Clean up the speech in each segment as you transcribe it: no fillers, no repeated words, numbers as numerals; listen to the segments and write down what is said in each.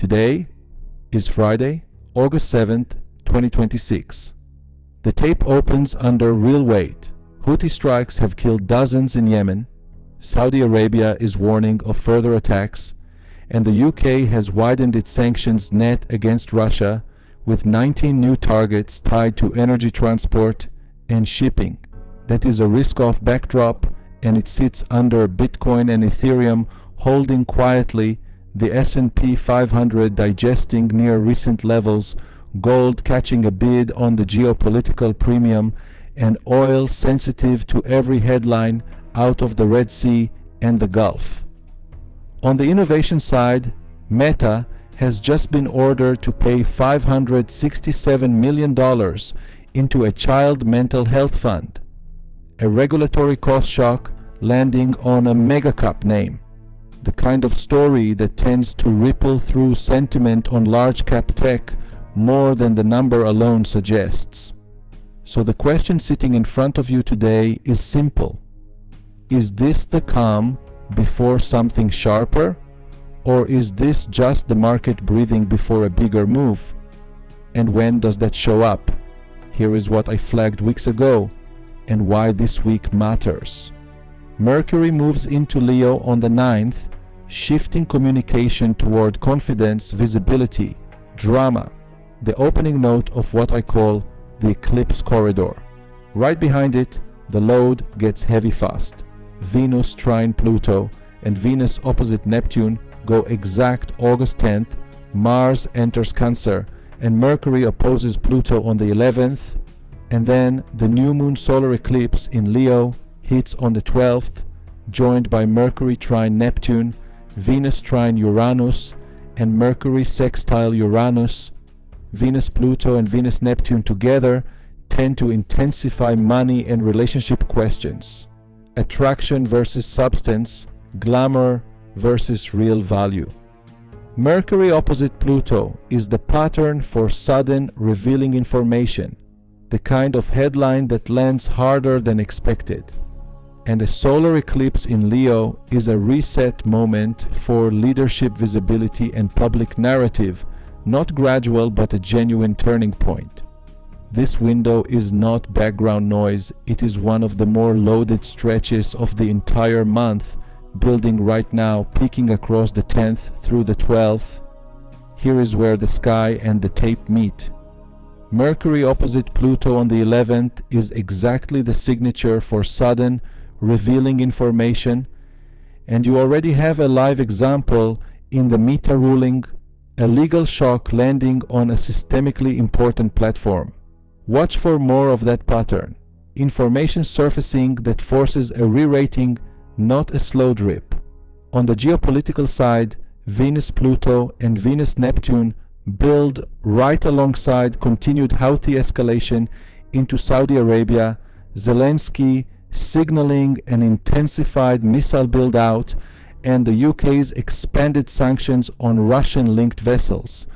Today is Friday, August 7th, 2026. The tape opens under real weight. Houthi strikes have killed dozens in Yemen. Saudi Arabia is warning of further attacks, and the UK has widened its sanctions net against Russia with 19 new targets tied to energy transport and shipping. That is a risk-off backdrop, and it sits under Bitcoin and Ethereum holding quietly, the S&P 500 digesting near recent levels, gold catching a bid on the geopolitical premium, and oil sensitive to every headline out of the Red Sea and the Gulf. On the innovation side, Meta has just been ordered to pay $567 million into a child mental health fund. A regulatory cost shock landing on a megacap name. The kind of story that tends to ripple through sentiment on large cap tech more than the number alone suggests. So the question sitting in front of you today is simple. Is this the calm before something sharper? Or is this just the market breathing before a bigger move? And when does that show up? Here is what I flagged weeks ago and why this week matters. Mercury moves into Leo on the 9th, shifting communication toward confidence, visibility, drama, the opening note of what I call the eclipse corridor. Right behind it, the load gets heavy fast. Venus trine Pluto and Venus opposite Neptune go exact August 10th, Mars enters Cancer, and Mercury opposes Pluto on the 11th, and then the new moon solar eclipse in Leo hits on the 12th, joined by Mercury trine Neptune, Venus trine Uranus, and Mercury sextile Uranus. Venus Pluto and Venus Neptune together tend to intensify money and relationship questions. Attraction versus substance, glamour versus real value. Mercury opposite Pluto is the pattern for sudden, revealing information, the kind of headline that lands harder than expected. And a solar eclipse in Leo is a reset moment for leadership, visibility, and public narrative, not gradual but a genuine turning point. This window is not background noise, it is one of the more loaded stretches of the entire month, building right now, peaking across the 10th through the 12th. Here is where the sky and the tape meet. Mercury opposite Pluto on the 11th is exactly the signature for sudden, revealing information, and you already have a live example in the Meta ruling, a legal shock landing on a systemically important platform. Watch for more of that pattern. Information surfacing that forces a re-rating, not a slow drip. On the geopolitical side, Venus Pluto and Venus Neptune build right alongside continued Houthi escalation into Saudi Arabia, Zelensky signaling an intensified missile build-out, and the UK's expanded sanctions on Russian-linked vessels.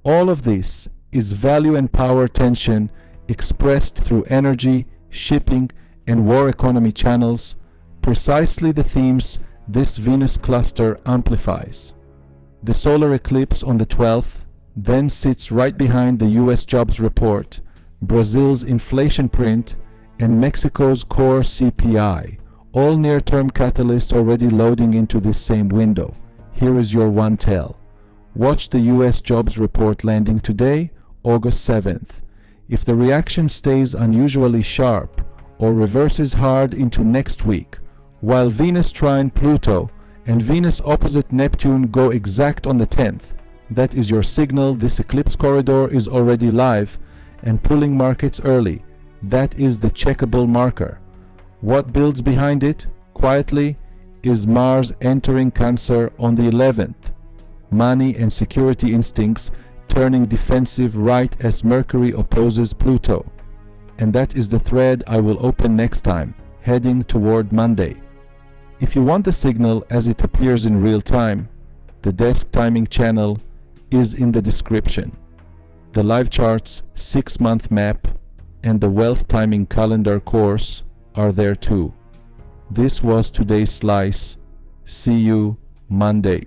All of this is value and power tension expressed through energy, shipping, and war economy channels, precisely the themes this Venus cluster amplifies. The solar eclipse on the 12th then sits right behind the US jobs report, Brazil's inflation print, and Mexico's core CPI, all near-term catalysts already loading into this same window. Here is your one tell. Watch the US jobs report landing today, August 7th. If the reaction stays unusually sharp or reverses hard into next week, while Venus trine Pluto and Venus opposite Neptune go exact on the 10th, that is your signal this eclipse corridor is already live and pulling markets early. That is the checkable marker. What builds behind it, quietly, is Mars entering Cancer on the 11th. Money and security instincts turning defensive right as Mercury opposes Pluto. And that is the thread I will open next time, heading toward Monday. If you want the signal as it appears in real time, the desk timing channel is in the description. The LiveCharts 6-month map and the Wealth Timing Calendar course are there too. This was today's slice. See you Monday.